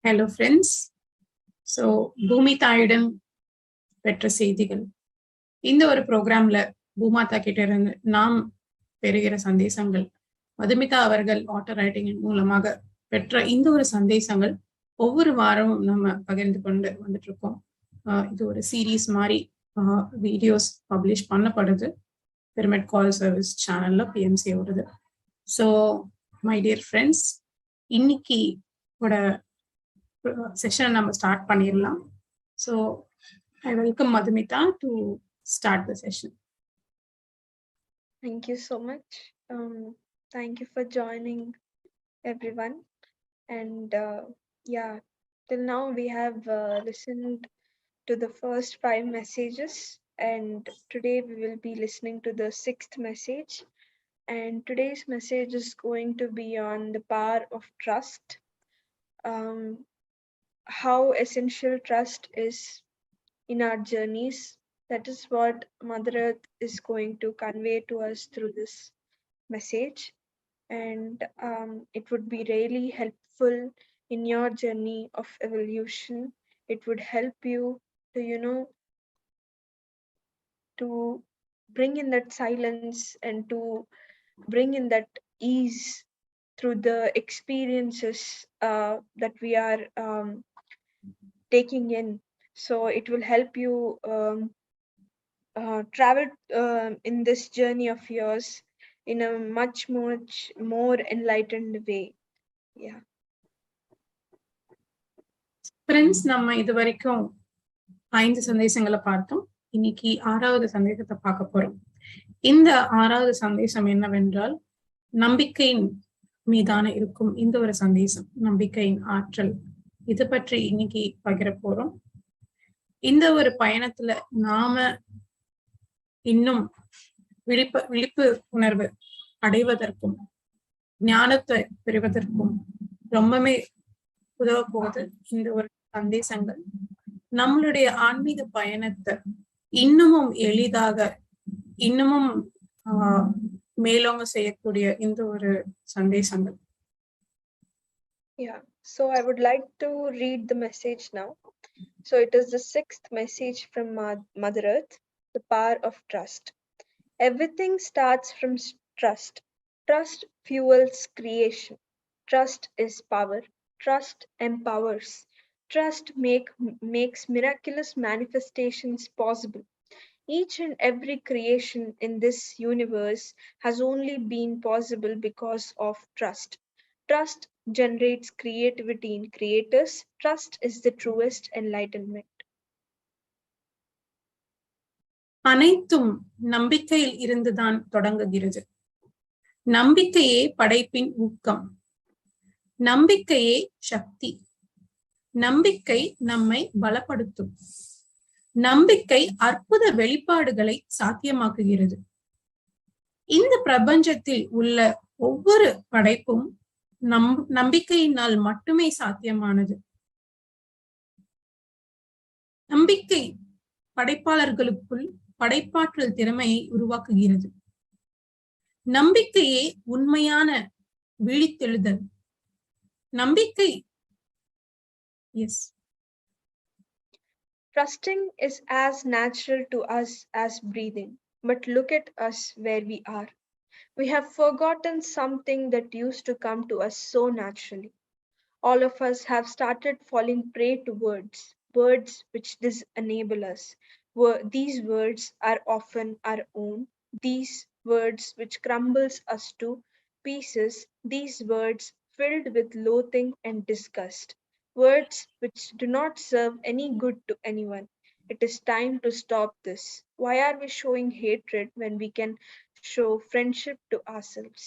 Hello friends. So பூமிதாயிடம் பெற்ற செய்திகள் இந்த ஒரு ப்ரோக்ராம்ல பூமாதா கிட்ட இருந்து நாம் பெறுகிற சந்தேசங்கள் மதுமிதா அவர்கள் ஆட்டோ ரைட்டிங் மூலமாக பெற்ற இந்த ஒரு சந்தேசங்கள் ஒவ்வொரு வாரமும் நம்ம பகிர்ந்து கொண்டு வந்துட்டு இருக்கோம். இது ஒரு சீரீஸ் மாதிரி வீடியோஸ் பப்ளிஷ் பண்ணப்படுது பிரமிட் கால் சர்வீஸ் சேனல்ல PMC ஓடுது. ஸோ மை டியர் ஃப்ரெண்ட்ஸ், இன்னைக்கு session நம்ம start பண்ணிரலாம். So I welcome Madhumitha to start the session. Thank you so much. Thank you for joining everyone. And yeah, till now we have listened to the first 5 messages, and today we will be listening to the 6th message. And today's message is going to be on the power of trust. How essential trust is in our journeys. That is what Mother Earth is going to convey to us through this message. And it would be really helpful in your journey of evolution. It would help you to, to bring in that silence and to bring in that ease through the experiences that we are taking in. So it will help you travel in this journey of yours in a much more enlightened way. Yeah. Friends, நம்ம இது வரைக்கும் 5 சந்தேசங்களை பார்த்தோம். இன்னைக்கு 6வது சந்தேசத்தை பார்க்க போறோம். இந்த 6வது சந்தேசம் என்னவென்றால், நம்பிக்கையின் மீதான இருக்கும் இந்த ஒரு சந்தேசம், நம்பிக்கையின் ஆற்றல். இது பற்றி இன்னைக்கு பகிர போறோம். இந்த ஒரு பயணத்துல நாம இன்னும் விழிப்பு உணர்வு அடைவதற்கும் ஞானத்தை பெறுவதற்கும் ரொம்பவே உதவ போகுது இந்த ஒரு சந்தேசங்கள். நம்மளுடைய ஆன்மீக பயணத்தை இன்னமும் எளிதாக இன்னமும் மேலோங்க செய்யக்கூடிய இந்த ஒரு சந்தேசங்கள். Yeah, so I would like to read the message now. So it is the 6th message from Mother Earth, the power of trust. Everything starts from trust. Trust fuels creation. Trust is power. Trust empowers. Trust makes miraculous manifestations possible. Each and every creation in this universe has only been possible because of trust. Trust generates creativity in creators. Trust is the truest enlightenment. அனைத்தும் நம்பிக்கையில் இருந்துதான் தொடங்குகிறது. நம்பிக்கையே படைப்பின் ஊக்கம். நம்பிக்கையே சக்தி. நம்பிக்கை நம்மை பலப்படுத்தும். நம்பிக்கை அற்புத வெளிப்பாடுகளை சாத்தியமாக்குகிறது. இந்த பிரபஞ்சத்தில் உள்ள ஒவ்வொரு படைப்பும் நம்பிக்கையினால் மட்டுமே சாத்தியமானது. நம்பிக்கை படைப்பாளர்களுக்குள் படைப்பாற்றல் திறமையை உருவாக்குகிறது. நம்பிக்கையே உண்மையான விழித்தெழுதல். நம்பிக்கை. Yes. Trusting is as natural to us as breathing. But look at us where we are. We have forgotten something that used to come to us so naturally. All of us have started falling prey to words which disable us. These words are often our own. These words which crumbles us to pieces. These words filled with loathing and disgust. Words which do not serve any good to anyone. It is time to stop this. Why are we showing hatred when we can show friendship to ourselves?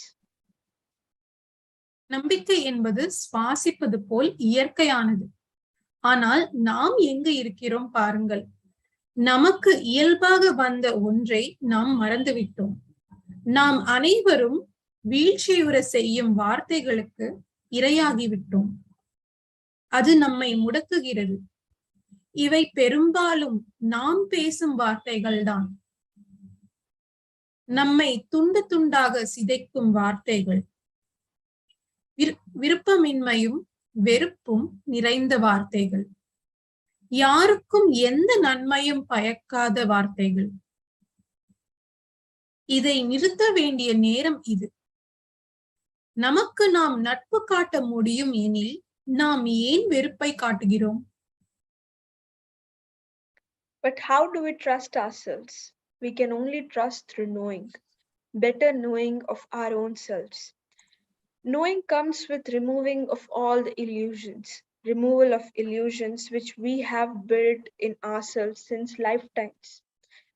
நம்பிக்கை என்பது சுவாசிப்பது போல் இயற்கையானது. ஆனால் நாம் எங்க இருக்கிறோம் பாருங்கள். நமக்கு இயல்பாக வந்த ஒன்றை நாம் மறந்துவிட்டோம். நாம் அனைவரும் வீழ்ச்சியுற செய்யும் வார்த்தைகளுக்கு இரையாகிவிட்டோம். அது நம்மை முடக்குகிறது. இவை பெரும்பாலும் நாம் பேசும் வார்த்தைகள் தான். நம்மை துண்டு துண்டாக சிதைக்கும் வார்த்தைகள். விருப்பமின்மையும் வெறுப்பும் நிறைந்த வார்த்தைகள், யாருக்கும் எந்த நன்மையும் பயக்காத வார்த்தைகள். இதை நிறுத்த வேண்டிய நேரம் இது. நமக்கு நாம் நட்பு காட்ட முடியும் எனில் நாம் ஏன் வெறுப்பை காட்டுகிறோம்? But how do we trust ourselves? We can only trust through knowing, better knowing of our own selves. Knowing comes with removing of all the illusions, removal of illusions which we have built in ourselves since lifetimes.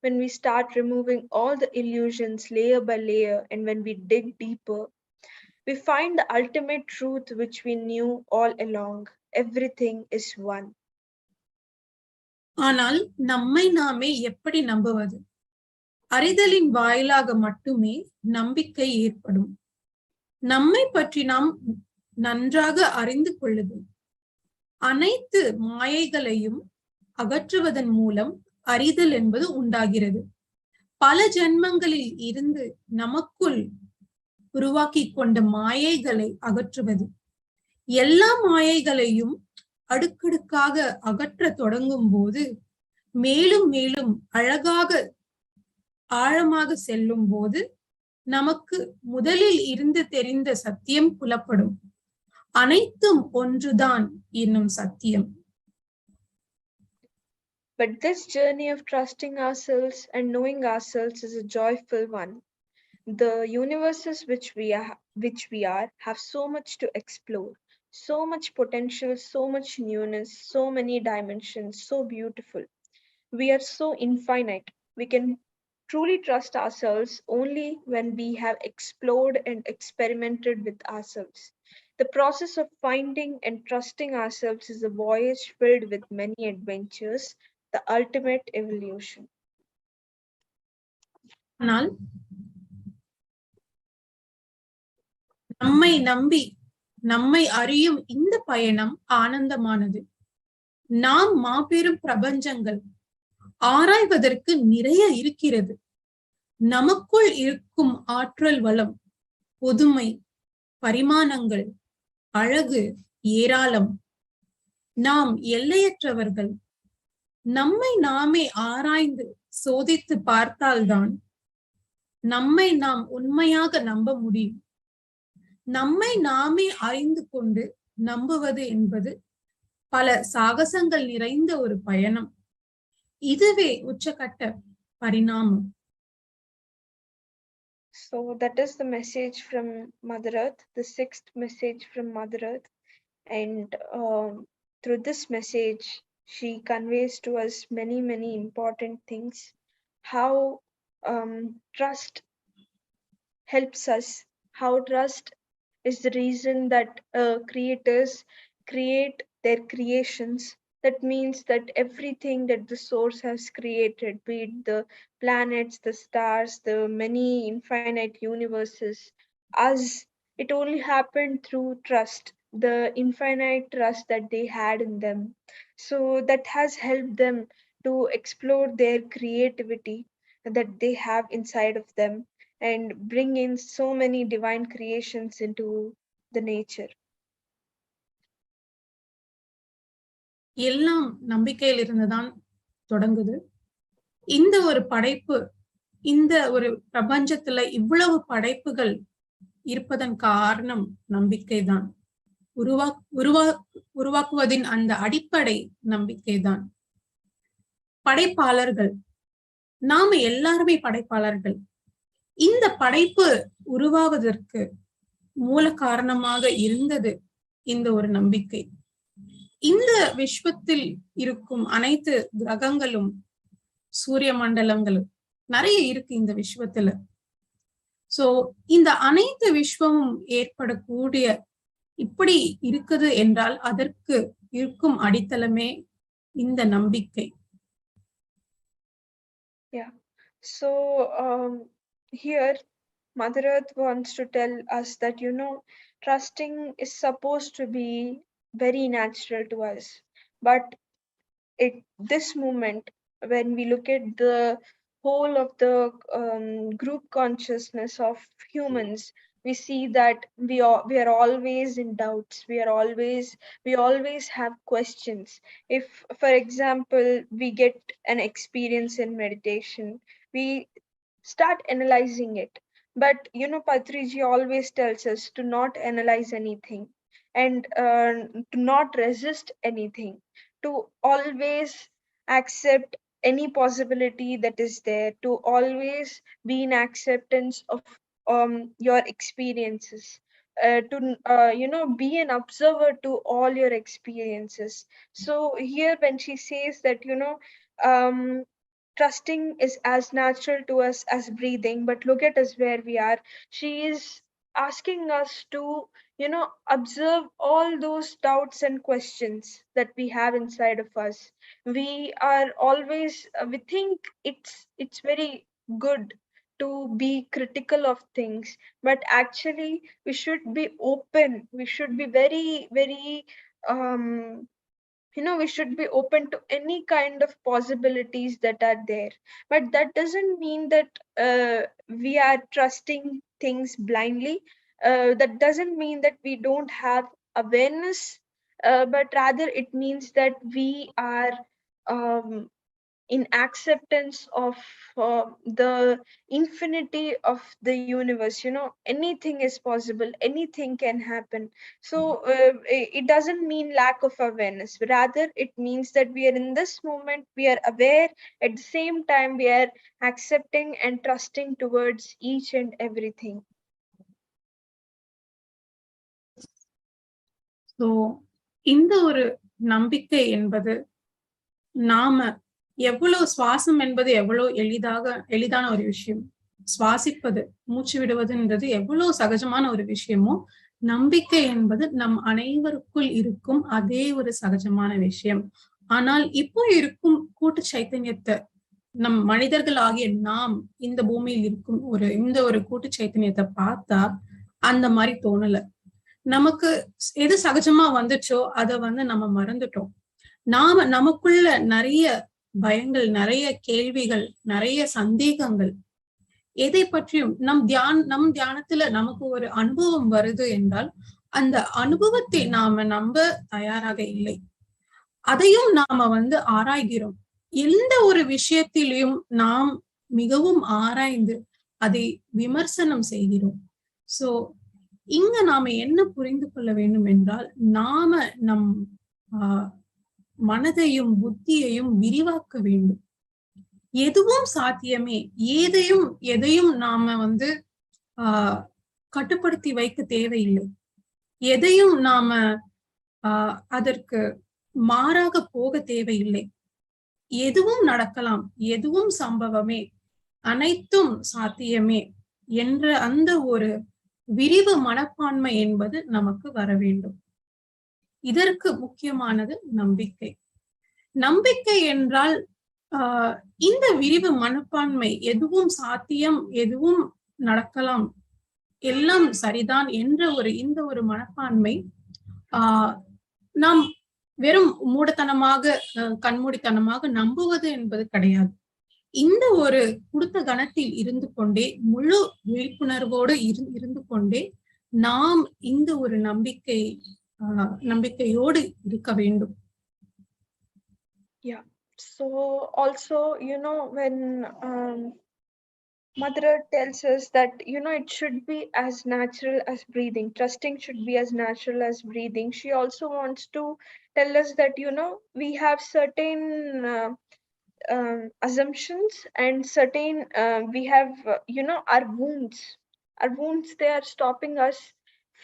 When we start removing all the illusions layer by layer, and when we dig deeper, we find the ultimate truth which we knew all along. Everything is one. ஆனால் நம்மை நாமே எப்படி நம்புவது? அறிதலின் வாயிலாக மட்டுமே நம்பிக்கை ஏற்படும். நம்மை பற்றி நாம் நன்றாக அறிந்து கொள்ளுதல். அனைத்து மாயைகளையும் அகற்றுவதன் மூலம் அறிதல் என்பது உண்டாகிறது. பல ஜென்மங்களில் இருந்து நமக்குள் உருவாக்கி கொண்ட மாயைகளை அகற்றுவது. எல்லா மாயைகளையும் அடுக்கடுக்காக அகற்ற தொடங்கும் போது, மேலும் மேலும் அழகாக ஆழமாக செல்லும் போது நமக்கு முதலில் இருந்து தெரிந்த சத்தியம் புலப்படும். அனைத்தும் ஒன்றுதான் என்னும் சத்தியம். But this journey of trusting ourselves and knowing ourselves is a joyful one. The universes which we are have so much to explore, so much potential, so much newness, so many dimensions, so beautiful. We are so infinite. We can truly trust ourselves only when we have explored and experimented with ourselves. The process of finding and trusting ourselves is a voyage filled with many adventures, the ultimate evolution. ஆனால் நம்மை நம்பி நம்மை அறியும் இந்த பயணம் ஆனந்தமானது. நாம் மாபெரும் பிரபஞ்சங்கள், ஆராய்வதற்கு நிறைய இருக்கிறது. நமக்குள் இருக்கும் ஆற்றல் வளம், புதுமை, பரிமாணங்கள், அழகு ஏராளம். நாம் எல்லையற்றவர்கள். நம்மை நாமே ஆராய்ந்து சோதித்து பார்த்தால்தான் நம்மை நாம் உண்மையாக நம்ப முடியும். நம்மை நாமே அறிந்து கொண்டு நம்புவது என்பது பல சாகசங்கள் நிறைந்த ஒரு பயணம். இதுவே உச்சகட்ட பரிணாமம். So that is the message from Mother Earth, the sixth message from Mother Earth. And through this message, she conveys to us many, many important things. How trust helps us, how trust is the reason that creators create their creations. That means that everything that the source has created, be it the planets, the stars, the many infinite universes, us, it only happened through trust, the infinite trust that they had in them. So that has helped them to explore their creativity that they have inside of them and bring in so many divine creations into the nature. எல்லாம் நம்பிக்கையில் இருந்துதான் தொடங்குது. இந்த ஒரு படைப்பு, இந்த ஒரு பிரபஞ்சத்துல இவ்வளவு படைப்புகள் இருப்பதன் காரணம் நம்பிக்கைதான். உருவாக்குவதின் அந்த அடிப்படை நம்பிக்கைதான். படைப்பாளர்கள், நாம எல்லாருமே படைப்பாளர்கள். இந்த படைப்பு உருவாவதற்கு மூல காரணமாக இருந்தது இந்த ஒரு நம்பிக்கை. இந்த விஸ்வத்தில் இருக்கும் அனைத்து கிரகங்களும், சூரிய மண்டலங்களும் நிறைய இருக்கு இந்த விஸ்வத்துல. சோ இந்த அனைத்து விஸ்வமும் ஏற்படக்கூடிய இப்படி இருக்குது என்றால் அதற்கு இருக்கும் அடித்தளமே இந்த நம்பிக்கை. Yeah. So here Mother Earth wants to tell us that, trusting is supposed to be very natural to us. But at this moment, when we look at the whole of the group consciousness of humans, we see that we are always in doubts, we always have questions. If, for example, we get an experience in meditation, we start analyzing it. But Patriji always tells us to not analyze anything, and to not resist anything, to always accept any possibility that is there, to always be in acceptance of your experiences, to be an observer to all your experiences. So here when she says that um, trusting is as natural to us as breathing, but look at us where we are. She is asking us to observe all those doubts and questions that we have inside of us. We are always we think it's very good to be critical of things, but actually we should be open, we should be very very um we should be open to any kind of possibilities that are there. But that doesn't mean that we are trusting things blindly. That doesn't mean that we don't have awareness, but rather it means that we are um, in acceptance of the infinity of the universe. Anything is possible, anything can happen. So it doesn't mean lack of awareness, rather it means that we are in this moment, we are aware, at the same time we are accepting and trusting towards each and everything. So இந்த ஒரு நம்பிக்கை என்பது நாம எவ்வளவு சுவாசம் என்பது எவ்வளவு எளிதான ஒரு விஷயம், சுவாசிப்பது மூச்சு விடுவதுன்றது எவ்வளவு சகஜமான ஒரு விஷயமோ, நம்பிக்கை என்பது நம் அனைவருக்குள் இருக்கும் அதே ஒரு சகஜமான விஷயம். ஆனால் இப்போ இருக்கும் கூட்டு சைத்தன்யத்தை, நம் மனிதர்கள் ஆகிய நாம் இந்த பூமியில் இருக்கும் இந்த ஒரு கூட்டு சைத்தன்யத்தை பார்த்தா அந்த மாதிரி தோணல. நமக்கு எது சகஜமா வந்துச்சோ அதை நம்ம மறந்துட்டோம். நமக்குள்ள நிறைய பயங்கள், நிறைய கேள்விகள், நிறைய சந்தேகங்கள், எதை பற்றியும் நம் தியானத்துல நமக்கு ஒரு அனுபவம் வருது என்றால் அந்த அனுபவத்தை நாம நம்ப தயாராக இல்லை. அதையும் நாம ஆராய்கிறோம். எந்த ஒரு விஷயத்திலையும் நாம் மிகவும் ஆராய்ந்து அதை விமர்சனம் செய்கிறோம். சோ இங்க நாம என்ன புரிந்து கொள்ள வேண்டும் என்றால், நாம நம் மனதையும் புத்தியையும் விரிவாக்க வேண்டும். எதுவும் சாத்தியமே, எதையும் நாம கட்டுப்படுத்தி வைக்க தேவையில்லை. எதையும் நாம அதற்கு மாறாக போக தேவையில்லை. எதுவும் நடக்கலாம், எதுவும் சம்பவமே, அனைத்தும் சாத்தியமே என்ற அந்த ஒரு விரிவு மனப்பான்மை என்பது நமக்கு வர வேண்டும். இதற்கு முக்கியமானது நம்பிக்கை. நம்பிக்கை என்றால் இந்த விரிவு மனப்பான்மை, எதுவும் சாத்தியம், எதுவும் நடக்கலாம், எல்லாம் சரிதான் என்ற இந்த ஒரு மனப்பான்மை நாம் வெறும் மூடத்தனமாக கண்மூடித்தனமாக நம்புவது என்பது கிடையாது. இந்த ஒரு கொடுத்த கணத்தில் இருந்து கொண்டே, முழு விழிப்புணர்வோடு இருந்து கொண்டே நாம் இந்த ஒரு நம்பிக்கையோடு இருக்க வேண்டும். Yeah. So also, when Mother tells us that it should be as natural as breathing, trusting should be as natural as breathing, she also wants to tell us that we have certain assumptions, and certain we have our wounds, they are stopping us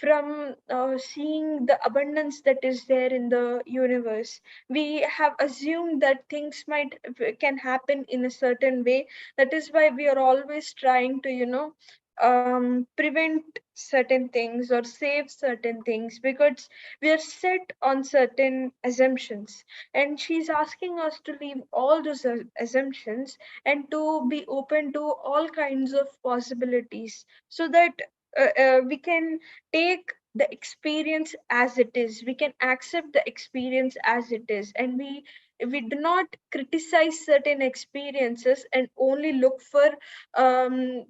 from seeing the abundance that is there in the universe. We have assumed that things can happen in a certain way. That is why we are always trying to prevent certain things or save certain things, because we are set on certain assumptions. And she's asking us to leave all those assumptions and to be open to all kinds of possibilities, so that we can take the experience as it is, we can accept the experience as it is, and we do not criticize certain experiences and only look for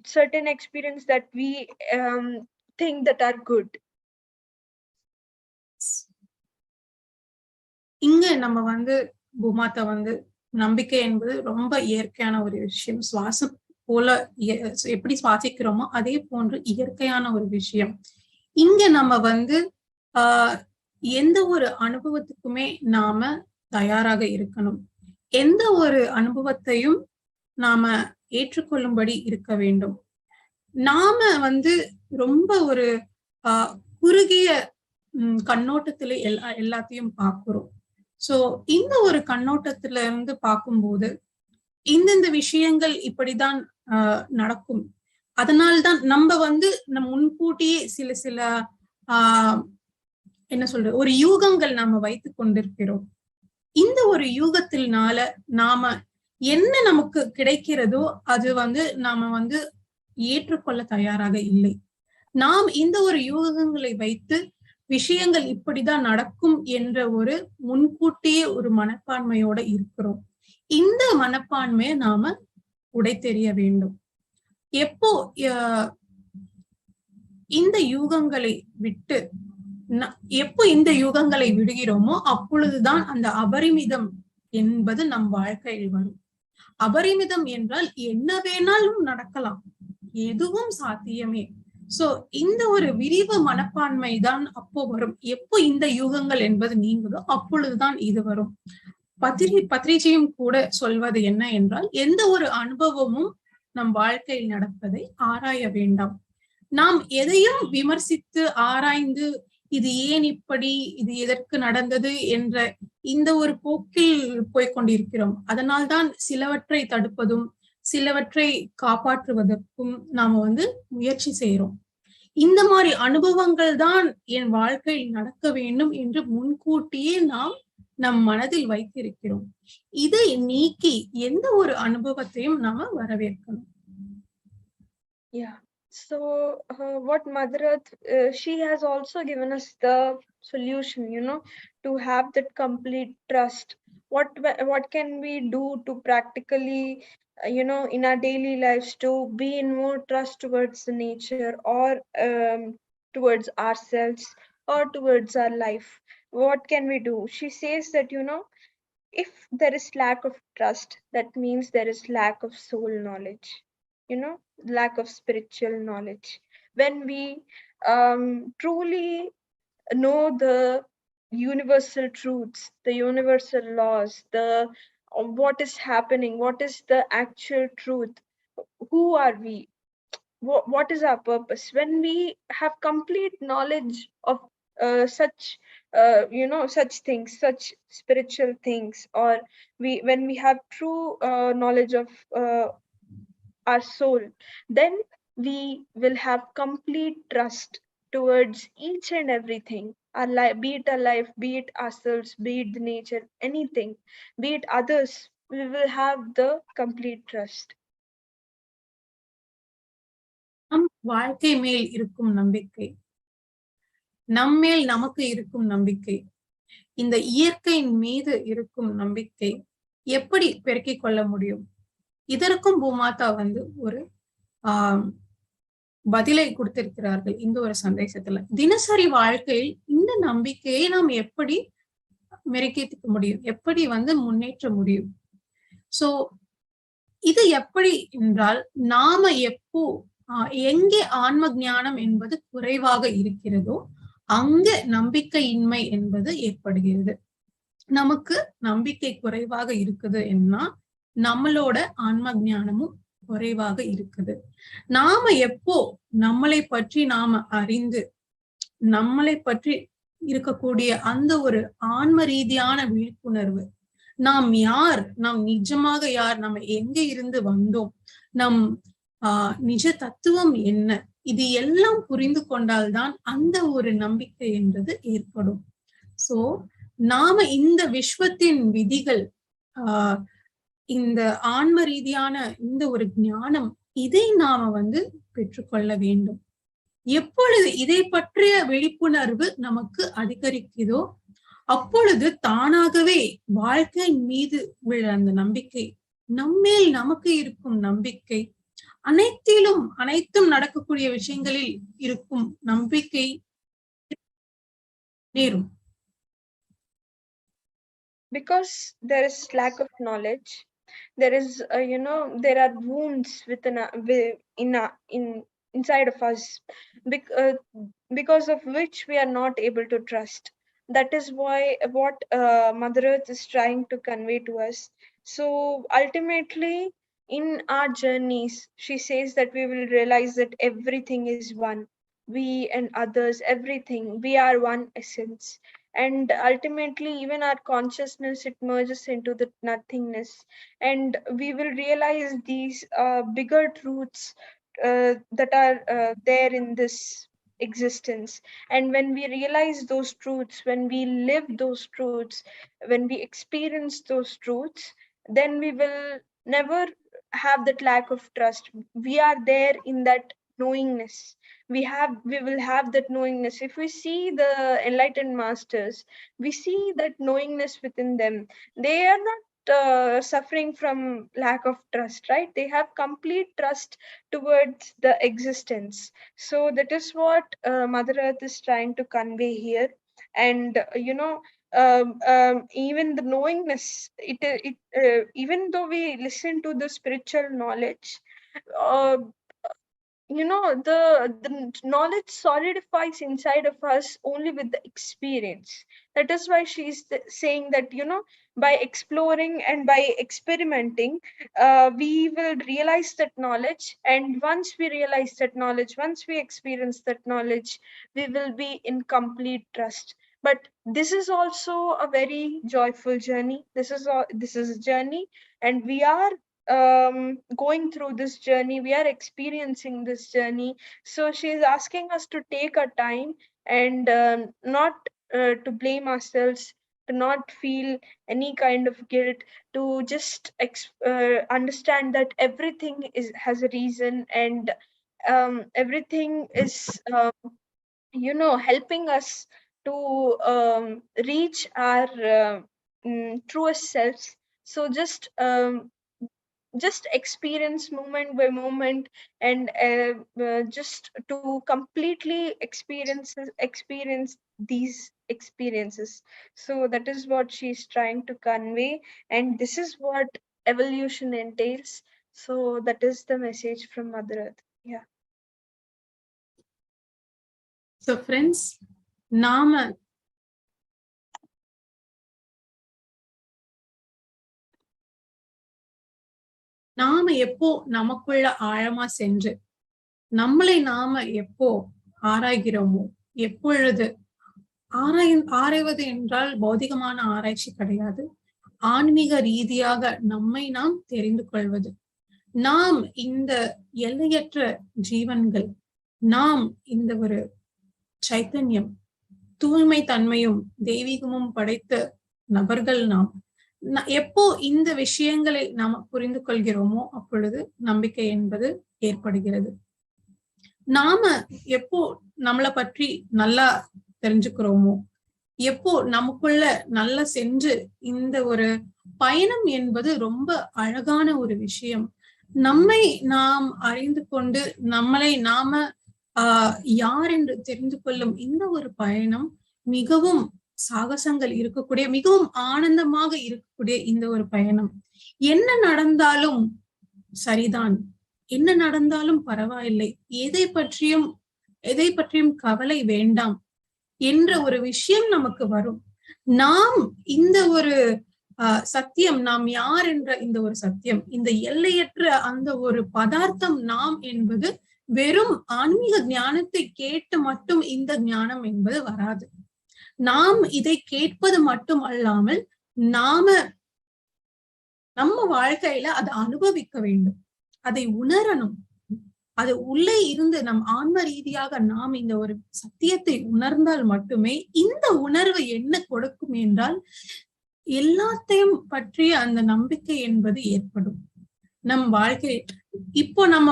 certain experience that we think that are good. இங்க நம்ம வந்து பூமாதா வந்து நம்பிக்கை என்பது ரொம்ப இயற்கையான ஒரு விஷயம். சுவாசம் போல எப்படி சுவாசிக்கிறோமோ அதே போன்று இயற்கையான ஒரு விஷயம். இங்க நம்ம வந்து எந்த ஒரு அனுபவத்துக்குமே நாம தயாராக இருக்கணும். எந்த ஒரு அனுபவத்தையும் நாம ஏற்றுக்கொள்ளும்படி இருக்க வேண்டும். நாம வந்து ரொம்ப ஒரு குறுகிய கண்ணோட்டத்துல எல்லாத்தையும் பார்க்கிறோம். சோ இந்த ஒரு கண்ணோட்டத்துல இருந்து பார்க்கும்போது இந்தந்த விஷயங்கள் இப்படிதான் நடக்கும். அதனால்தான் நம்ம வந்து முன்கூட்டியே சில என்ன சொல்ற ஒரு யூகங்கள் நாம வைத்துக் கொண்டிருக்கிறோம். இந்த ஒரு யூகத்தினால நாம என்ன நமக்கு கிடைக்கிறதோ அது வந்து நாம வந்து ஏற்றுக்கொள்ள தயாராக இல்லை. நாம் இந்த ஒரு யூகங்களை வைத்து விஷயங்கள் இப்படிதான் நடக்கும் என்ற ஒரு முன்கூட்டியே ஒரு மனப்பான்மையோட இருக்கிறோம். இந்த மனப்பான்மையை நாம உடைத்தெறிய வேண்டும். எப்போ இந்த யூகங்களை விட்டு எப்போ இந்த யுகங்களை விடுகிறோமோ அப்பொழுதுதான் அந்த அபரிமிதம் என்பது நம் வாழ்க்கையில் வரும். அபரிமிதம் என்றால் என்ன வேணாலும் நடக்கலாம், எதுவும் சாத்தியமே. சோ இந்த ஒரு விரிவு மனப்பான்மை தான் அப்போ வரும். எப்போ இந்த யுகங்கள் என்பது நீங்குதோ அப்பொழுதுதான் இது வரும். பத்ரிஜியும் கூட சொல்வது என்ன என்றால், எந்த ஒரு அனுபவமும் நம் வாழ்க்கையில் நடப்பதை ஆராய வேண்டாம். நாம் எதையும் விமர்சித்து ஆராய்ந்து இது ஏன் இப்படி, இது எதற்கு நடந்தது என்ற இந்த ஒரு போக்கில் போய்கொண்டிருக்கிறோம். அதனால்தான் சிலவற்றை தடுப்பதும் சிலவற்றை காப்பாற்றுவதற்கும் நாம வந்து முயற்சி செய்யறோம். இந்த மாதிரி அனுபவங்கள் தான் என் வாழ்க்கையில் நடக்க வேண்டும் என்று முன்கூட்டியே நாம் நம் மனதில் வைத்திருக்கிறோம். இதை நீக்கி எந்த ஒரு அனுபவத்தையும் நாம வரவேற்கணும். So what Mother Earth, she has also given us the solution, to have that complete trust. What can we do to practically, in our daily lives to be in more trust towards the nature or towards ourselves or towards our life? What can we do? She says that, if there is lack of trust, that means there is lack of soul knowledge, lack of spiritual knowledge. When we truly know the universal truths, the universal laws, what is happening, what is the actual truth, who are we, what is our purpose, when we have complete knowledge of such such things, such spiritual things, or when we have true knowledge of our soul, then we will have complete trust towards each and everything, our life, be it our life, be it ourselves, be it the nature, anything, be it others, we will have the complete trust. நம் வாழ்க்கை மேல் இருக்கும் நம்பிக்கை, நம்மேல் நமக்கு இருக்கும் நம்பிக்கை, இந்த இயற்கையின் மீது இருக்கும் நம்பிக்கை எப்படி பெருக்கிக் கொள்ள முடியும்? இதற்கும் பூமாதா வந்து ஒரு பதிலை கொடுத்திருக்கிறார்கள் இந்த ஒரு சந்தேசத்துல. தினசரி வாழ்க்கையில் இந்த நம்பிக்கையை நாம் எப்படி மெருகேற்றிக்க முடியும், எப்படி வந்து முன்னேற்ற முடியும்? சோ இது எப்படி என்றால், நாம எப்போ எங்கே ஆன்ம ஞானம் என்பது குறைவாக இருக்கிறதோ அங்க நம்பிக்கையின்மை என்பது ஏற்படுகிறது. நமக்கு நம்பிக்கை குறைவாக இருக்குது என்ன, நம்மளோட ஆன்ம ஞானமும் குறைவாக இருக்குது. நாம எப்போ நம்மளை பற்றி நாம அறிந்து நம்மளை பற்றி இருக்கக்கூடிய அந்த ஒரு ஆன்ம ரீதியான விழிப்புணர்வு, நாம் யார், நாம் நிஜமாக யார், நம்ம எங்க இருந்து வந்தோம், நம் நிஜ தத்துவம் என்ன, இது எல்லாம் புரிந்து கொண்டால்தான் அந்த ஒரு நம்பிக்கை என்றது ஏற்படும். சோ நாம இந்த விஸ்வத்தின் விதிகள், இந்த ஆன்ம ரீதியான இந்த ஒரு ஞானம், இதை நாம வந்து பெற்றுக்கொள்ள வேண்டும். எப்பொழுது இதை பற்றிய விழிப்புணர்வு நமக்கு அதிகரிக்குதோ அப்பொழுது தானாகவே வாழ்க்கையின் மீது உள்ள அந்த நம்பிக்கை, நம்மேல் நமக்கு இருக்கும் நம்பிக்கை, அனைத்தும் நடக்கக்கூடிய விஷயங்களில் இருக்கும் நம்பிக்கை நேரும். Because there is lack of knowledge, there is there are wounds inside of us, because of which we are not able to trust. That is why what Mother Earth is trying to convey to us. So ultimately, in our journeys, she says that we will realize that everything is one. We and others, everything, we are one essence. And ultimately, even our consciousness, it merges into the nothingness, and we will realize these bigger truths that are there in this existence. And when we realize those truths, when we live those truths, when we experience those truths, then we will never have that lack of trust. We are there in that knowingness. We will have that knowingness. If we see the enlightened masters, we see that knowingness within them. They are not suffering from lack of trust, right? They have complete trust towards the existence. So that is what Mother Earth is trying to convey here. And even the knowingness, even though we listen to the spiritual knowledge, uh, the knowledge solidifies inside of us only with the experience. That is why she's saying that, by exploring and by experimenting, we will realize that knowledge. And once we realize that knowledge, once we experience that knowledge, we will be in complete trust. But this is also a very joyful journey. This is a journey, and we are going through this journey, we are experiencing this journey. So she is asking us to take our time, and not to blame ourselves, to not feel any kind of guilt, to just understand that everything has a reason, and everything is helping us to reach our truest selves. So just experience moment by moment, and just to completely experience these experiences. So that is what she's trying to convey, and this is what evolution entails. So that is the message from Mother Earth. Yeah. So friends, நாம எப்போ நமக்குள்ள ஆழமா சென்று நம்மளை நாம எப்போ ஆராய்கிறோமோ, எப்பொழுது ஆராய்வது என்றால் பௌதிகமான ஆராய்ச்சி கிடையாது, ஆன்மீக ரீதியாக நம்மை நாம் தெரிந்து கொள்வது. நாம் இந்த எல்லையற்ற ஜீவன்கள், நாம் இந்த ஒரு சைத்தன்யம், தூய்மை தன்மையும் தெய்வீகமும் படைத்த நபர்கள் நாம். எப்போ இந்த விஷயங்களை நாம் புரிந்து கொள்கிறோமோ அப்பொழுது நம்பிக்கை என்பது ஏற்படுகிறது. நாம எப்போ நம்மளை பற்றி நல்லா தெரிஞ்சுக்கிறோமோ, எப்போ நமக்குள்ள நல்லா சென்று, இந்த ஒரு பயணம் என்பது ரொம்ப அழகான ஒரு விஷயம். நம்மை நாம் அறிந்து கொண்டு நம்மளை நாம யார் என்று தெரிந்து கொள்ளும் இந்த ஒரு பயணம் மிகவும் சாகசங்கள் இருக்கக்கூடிய, மிகவும் ஆனந்தமாக இருக்கக்கூடிய இந்த ஒரு பயணம். என்ன நடந்தாலும் சரிதான், என்ன நடந்தாலும் பரவாயில்லை, எதை பற்றியும் கவலை வேண்டாம் என்ற ஒரு விஷயம் நமக்கு வரும். நாம் இந்த ஒரு சத்தியம், நாம் யார் என்ற இந்த ஒரு சத்தியம், இந்த எல்லையற்ற அந்த ஒரு பதார்த்தம் நாம் என்பது வெறும் ஆன்மீக ஞானத்தை கேட்டு மட்டும் இந்த ஞானம் என்பது வராது. நாம் இதை கேட்பது மட்டும் அல்லாமல் நம்ம வாழ்க்கையில அதை அனுபவிக்க வேண்டும், அதை உணரணும். அது உள்ளே இருந்து நம் ஆன்ம ரீதியாக நாம் இந்த ஒரு சத்தியத்தை உணர்ந்தால் மட்டுமே இந்த உணர்வு என்ன கொடுக்கும் என்றால், எல்லாத்தையும் பற்றிய அந்த நம்பிக்கை என்பது ஏற்படும் நம் வாழ்க்கை. இப்போ நம்ம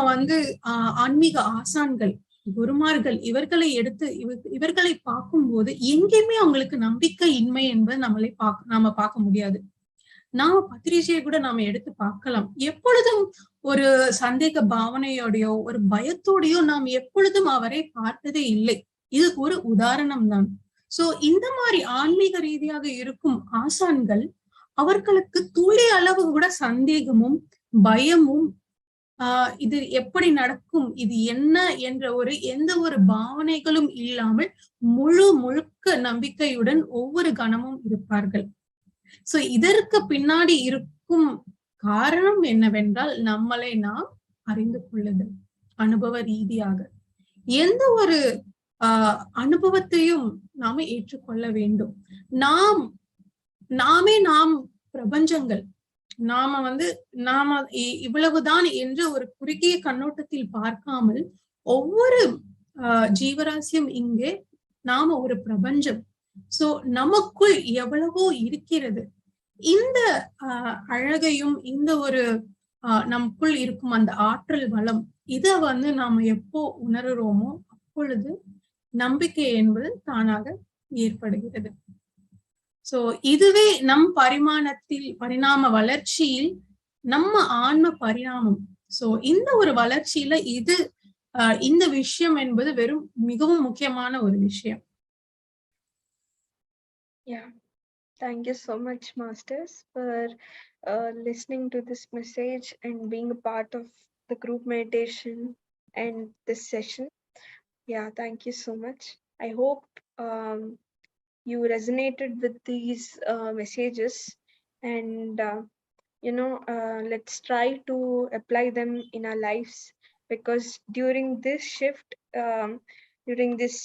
ஆன்மீக ஆசான்கள், குருமார்கள், இவர்களை பார்க்கும் போது எங்கேயுமே அவங்களுக்கு நம்பிக்கை இன்மை என்பது நாம பார்க்க முடியாது. நாம பத்திரிகையை கூட நாம எடுத்து பார்க்கலாம். எப்பொழுதும் ஒரு சந்தேக பாவனையோடையோ ஒரு பயத்தோடையோ நாம் எப்பொழுதும் அவரை பார்த்ததே இல்லை. இது ஒரு உதாரணம் தான். சோ இந்த மாதிரி ஆன்மீக ரீதியாக இருக்கும் ஆசான்கள் அவர்களுக்கு துளி அளவு கூட சந்தேகமும் பயமும் இது எப்படி நடக்கும், இது என்ன என்ற எந்த ஒரு பாவனைகளும் இல்லாமல் முழுக்க நம்பிக்கையுடன் ஒவ்வொரு கணமும் இருப்பார்கள். சோ இதற்கு பின்னாடி இருக்கும் காரணம் என்னவென்றால் நம்மளை நாம் அறிந்து கொள்ளுதல். அனுபவ ரீதியாக எந்த ஒரு அனுபவத்தையும் நாம ஏற்றுக்கொள்ள வேண்டும். நாம் பிரபஞ்சங்கள். நாம இவ்வளவுதான் என்று ஒரு குறுகிய கண்ணோட்டத்தில் பார்க்காமல் ஒவ்வொரு ஜீவராசியும் இங்கே நாம ஒரு பிரபஞ்சம். சோ நமக்குள் எவ்வளவோ இருக்கிறது. இந்த அழகையும் இந்த ஒரு நமக்குள் இருக்கும் அந்த ஆற்றல் வளம் இத நாம எப்போ உணர்றோமோ அப்பொழுது நம்பிக்கை என்பது தானாக ஏற்படுகிறது. சோ இதுவே நம் பரிணாம வளர்ச்சியில் நம்ம ஆன்ம பரிணாமம். சோ இந்த ஒரு வளர்ச்சியில இந்த விஷயம் என்பது மிகவும் முக்கியமான ஒரு விஷயம். Yeah, thank you so much, Masters, for listening to this message and being a part of the group meditation and this session. Yeah, thank you so much. I hope you resonated with these messages, and let's try to apply them in our lives, because during this shift, during this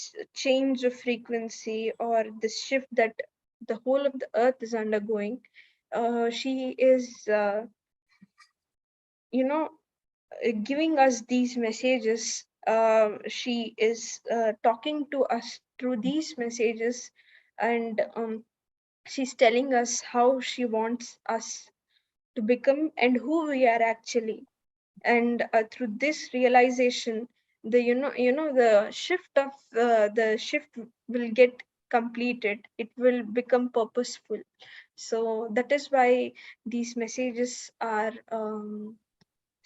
change of frequency, or this shift that the whole of the earth is undergoing, she is giving us these messages. She is talking to us through these messages, and she's telling us how she wants us to become and who we are actually. And through this realization, the shift will get completed. It will become purposeful. So that is why these messages are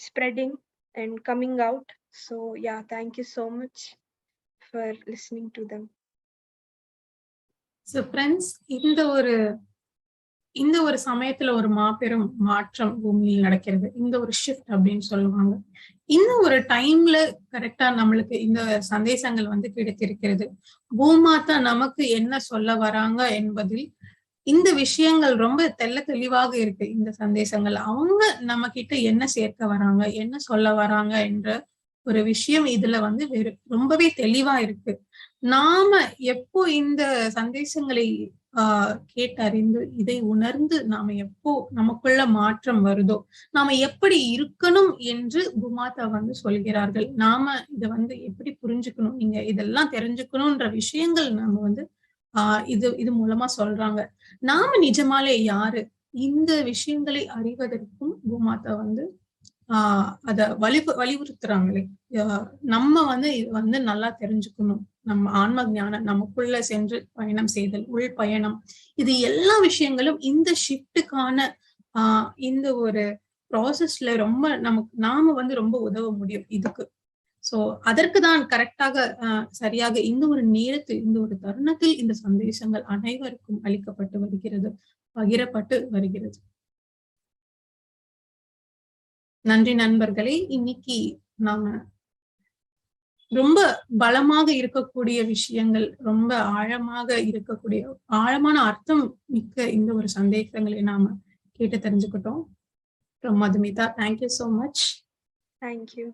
spreading and coming out. So yeah, thank you so much for listening to them. So friends, இந்த ஒரு சமயத்துல ஒரு மாபெரும் மாற்றம் பூமியில் நடக்கிறது. இந்த ஒரு ஷிஃப்ட் அப்படின்னு சொல்லுவாங்க. இந்த ஒரு டைம்ல கரெக்டா நம்மளுக்கு இந்த சந்தேசங்கள் கிடைத்திருக்கிறது. பூமாதா நமக்கு என்ன சொல்ல வராங்க என்பதில் இந்த விஷயங்கள் ரொம்ப தெளிவாக இருக்கு. இந்த சந்தேசங்கள் அவங்க நம்ம கிட்ட என்ன சேர்க்க வராங்க, என்ன சொல்ல வராங்க என்ற ஒரு விஷயம் இதுல ரொம்பவே தெளிவா இருக்கு. நாம எப்போ இந்த சந்தேசங்களை கேட்டறிந்து இதை உணர்ந்து நாம எப்போ நமக்குள்ள மாற்றம் வருதோ, நாம எப்படி இருக்கணும் என்று பூமாதா சொல்கிறார்கள். நாம இத எப்படி புரிஞ்சுக்கணும், நீங்க இதெல்லாம் தெரிஞ்சுக்கணும்ன்ற விஷயங்கள் நாம இது மூலமா சொல்றாங்க. நாம நிஜமாலே யாரு, இந்த விஷயங்களை அறிவதற்கும் பூமாதா அத வலியுறுத்துறாங்களே. நம்ம இது நல்லா தெரிஞ்சுக்கணும். நம்ம ஆன்ம ஞானம் நமக்குள்ள சென்று பயணம் செய்தல், உள் பயணம், இது எல்லா விஷயங்களும் இந்த ஷிஃப்ட்டுக்கான இந்த ஒரு ப்ராசஸ்ல நாம ரொம்ப உதவ முடியும் இதுக்கு. சோ அதற்குதான் கரெக்டாக சரியாக இந்த ஒரு நேரத்தில், இந்த ஒரு தருணத்தில் இந்த சந்தேசங்கள் அனைவருக்கும் அளிக்கப்பட்டு வருகிறது, பகிரப்பட்டு வருகிறது. நன்றி நண்பர்களே. இன்னைக்கு நாம ரொம்ப பலமாக இருக்கக்கூடிய விஷயங்கள், ரொம்ப ஆழமாக இருக்கக்கூடிய ஆழமான அர்த்தம் மிக்க இந்த ஒரு சந்தேகங்களை நாம கேட்டு தெரிஞ்சுக்கிட்டோம். From Madhumitha, thank you so much. Thank you.